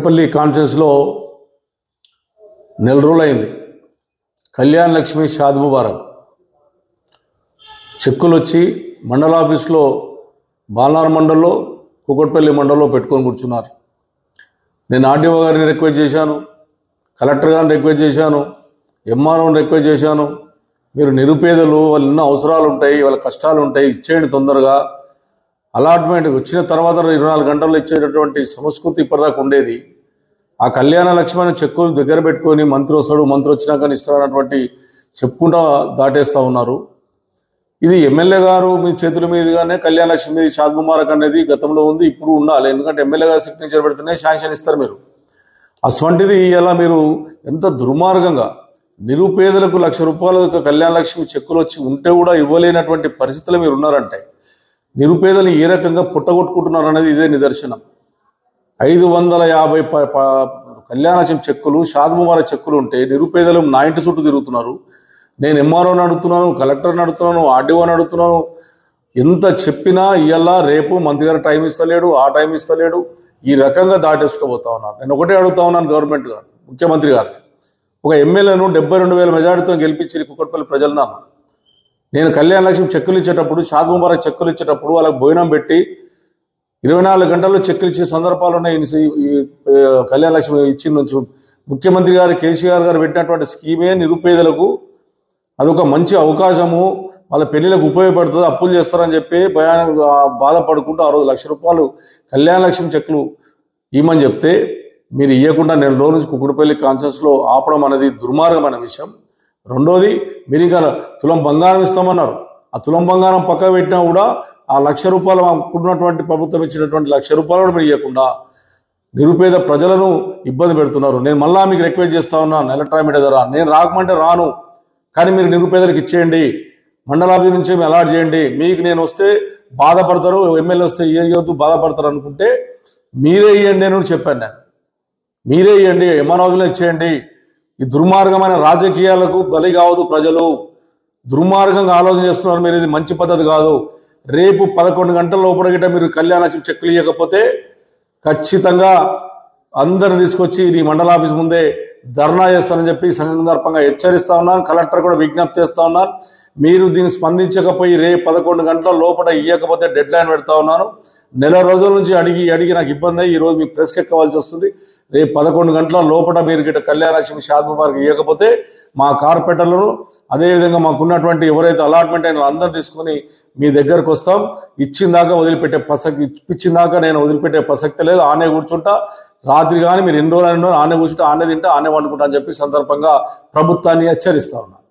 కూకట్పల్లి కాన్ఫరెన్స్లో నెల రోజులైంది. కళ్యాణ్ లక్ష్మి షాద్ ముబారక్ చెక్కులు వచ్చి మండల ఆఫీస్లో బాలనార్ మండల్లో కూకట్పల్లి మండల్లో పెట్టుకొని కూర్చున్నారు. నేను ఆర్డీఓ గారిని రిక్వెస్ట్ చేశాను, కలెక్టర్ గారిని రిక్వెస్ట్ చేశాను, ఎంఆర్ఓని రిక్వెస్ట్ చేశాను. మీరు నిరుపేదలు, వాళ్ళు ఎన్నో అవసరాలు ఉంటాయి, వాళ్ళ కష్టాలు ఉంటాయి, ఇచ్చేయండి తొందరగా. అలాట్మెంట్ వచ్చిన తర్వాత 24 గంటల్లో ఇచ్చేటటువంటి సంస్కృతి ఇప్పటిదాకా ఉండేది. ఆ కళ్యాణ లక్ష్మి చెక్కులు దగ్గర పెట్టుకొని మంత్రి వస్తాడు, మంత్రి వచ్చినాక ఇస్తాడన్నటువంటి చెప్పుకుంటా దాటేస్తూ ఉన్నారు. ఇది ఎమ్మెల్యే గారు మీ చేతుల మీదుగానే కళ్యాణ లక్ష్మి షాద్ ముబారక్ అనేది గతంలో ఉంది, ఇప్పుడు ఉండాలి. ఎందుకంటే ఎమ్మెల్యే గారు సిగ్నేచర్ పెడితేనే శాంక్షన్ ఇస్తారు మీరు. అటువంటిది ఇలా మీరు ఎంత దుర్మార్గంగా నిరుపేదలకు ₹1,00,000 కళ్యాణ లక్ష్మి చెక్కులు వచ్చి ఉంటే కూడా ఇవ్వలేనటువంటి పరిస్థితులు మీరు ఉన్నారంటే నిరుపేదలు ఏ రకంగా పుట్టగొట్టుకుంటున్నారు అనేది ఇదే నిదర్శనం. 550 కళ్యాణ లక్ష్మి చెక్కులు, షాద్ ముబారక్ చెక్కులు ఉంటే నిరుపేదలు నా ఇంటి చుట్టూ తిరుగుతున్నారు. నేను ఎంఆర్ఓని అడుగుతున్నాను, కలెక్టర్ని అడుగుతున్నాను, ఆర్డీఓని అడుగుతున్నాను. ఎంత చెప్పినా ఇవాళ రేపు మంత్రి గారు టైం ఇస్తలేడు, ఆ టైం ఇస్తలేడు. ఈ రకంగా దాటేస్తూ పోతా ఉన్నారు. నేను ఒకటే అడుగుతా ఉన్నాను గవర్నమెంట్ గారు, ముఖ్యమంత్రి గారిని. ఒక ఎమ్మెల్యేను 72,000 మెజార్టీతో గెలిపించి కూకట్పల్లి ప్రజలు నాకు నేను కళ్యాణ లక్ష్మి చెక్కులు ఇచ్చేటప్పుడు, షాద్ ముబారక్ చెక్కులు ఇచ్చేటప్పుడు వాళ్ళకి భోజనం పెట్టి 24 గంటల్లో చెక్కులు ఇచ్చే సందర్భాలు ఉన్నాయి. ఈ కళ్యాణ లక్ష్మి ఇచ్చిన నుంచి ముఖ్యమంత్రి గారు కేసీఆర్ గారు పెట్టినటువంటి స్కీమే నిరుపేదలకు అదొక మంచి అవకాశము, వాళ్ళ పెళ్లిలకు ఉపయోగపడుతుంది, అప్పులు చేస్తారని చెప్పి బాధపడుకుంటూ ఆ రోజు ₹1,00,000 కళ్యాణ లక్ష్మి చెక్కులు ఇవ్వమని చెప్తే మీరు ఇవ్వకుండా నెల రోజుల నుంచి కూకట్పల్లి కాన్ఫరెన్స్లో ఆపడం అనేది దుర్మార్గమైన విషయం. రెండోది, మీరు ఇంకా తులం బంగారం ఇస్తామన్నారు. ఆ తులం బంగారం పక్క పెట్టినా కూడా ఆ ₹1,00,000 అప్పుడున్నటువంటి ప్రభుత్వం ఇచ్చినటువంటి ₹1,00,000 కూడా మీరు ఇవ్వకుండా నిరుపేద ప్రజలను ఇబ్బంది పెడుతున్నారు. నేను మళ్ళా మీకు రిక్వెస్ట్ చేస్తా ఉన్నాను, ఎలక్ట్రానిక్ మీడియా ద్వారా, నేను రాకమంటే రాను, కానీ మీరు నిరుపేదలకు ఇచ్చేయండి, మండలాభి నుంచి అలాట్ చేయండి. మీకు నేను వస్తే బాధపడతారు, ఎమ్మెల్యే వస్తే ఇవ్వద్దు బాధపడతారు అనుకుంటే మీరే ఇవ్వండి అని చెప్పాను. నేను మీరే ఇవ్వండి, ఎంఆర్ఓలో ఇచ్చేయండి. ఈ దుర్మార్గమైన రాజకీయాలకు బలి కావద్దు ప్రజలు. దుర్మార్గంగా ఆలోచన చేస్తున్నారు మీరు, ఇది మంచి పద్ధతి కాదు. రేపు 11 గంటల లోపల గిట్ట మీరు కళ్యాణ చెక్కులు ఇవ్వకపోతే ఖచ్చితంగా అందరిని తీసుకొచ్చి ఈ మండల ఆఫీస్ ముందే ధర్నా చేస్తానని చెప్పి సందర్భంగా హెచ్చరిస్తా ఉన్నాను. కలెక్టర్ కూడా విజ్ఞప్తి చేస్తా ఉన్నాను. మీరు దీన్ని స్పందించకపోయి రేపు 11 గంటల లోపల ఇవ్వకపోతే డెడ్ లైన్ పెడతా ఉన్నాను. నెల రోజుల నుంచి అడిగి నాకు ఇబ్బంది అయ్యి ఈరోజు మీకు ప్రెస్కి ఎక్కవలసి వస్తుంది. రేపు 11 గంటల లోపల మీరు గిట్ట కళ్యాణ లక్ష్మి షాద్ ముబారక్ ఇవ్వకపోతే మా కార్పొరేటర్లను, అదేవిధంగా మాకున్నటువంటి ఎవరైతే అలాట్మెంట్ అయినా అందరూ తీసుకొని మీ దగ్గరకు వస్తాం. ఇచ్చిందాకా వదిలిపెట్టే ఇప్పించిందాకా నేను వదిలిపెట్టే ప్రసక్తి లేదు. ఆనే కూర్చుంటా, రాత్రి కానీ మీరు ఎన్ని రోజులు ఆనే కూర్చుంటా, ఆనే తింటా, ఆనే వండుకుంటా అని చెప్పి సందర్భంగా ప్రభుత్వాన్ని హెచ్చరిస్తా ఉన్నాను.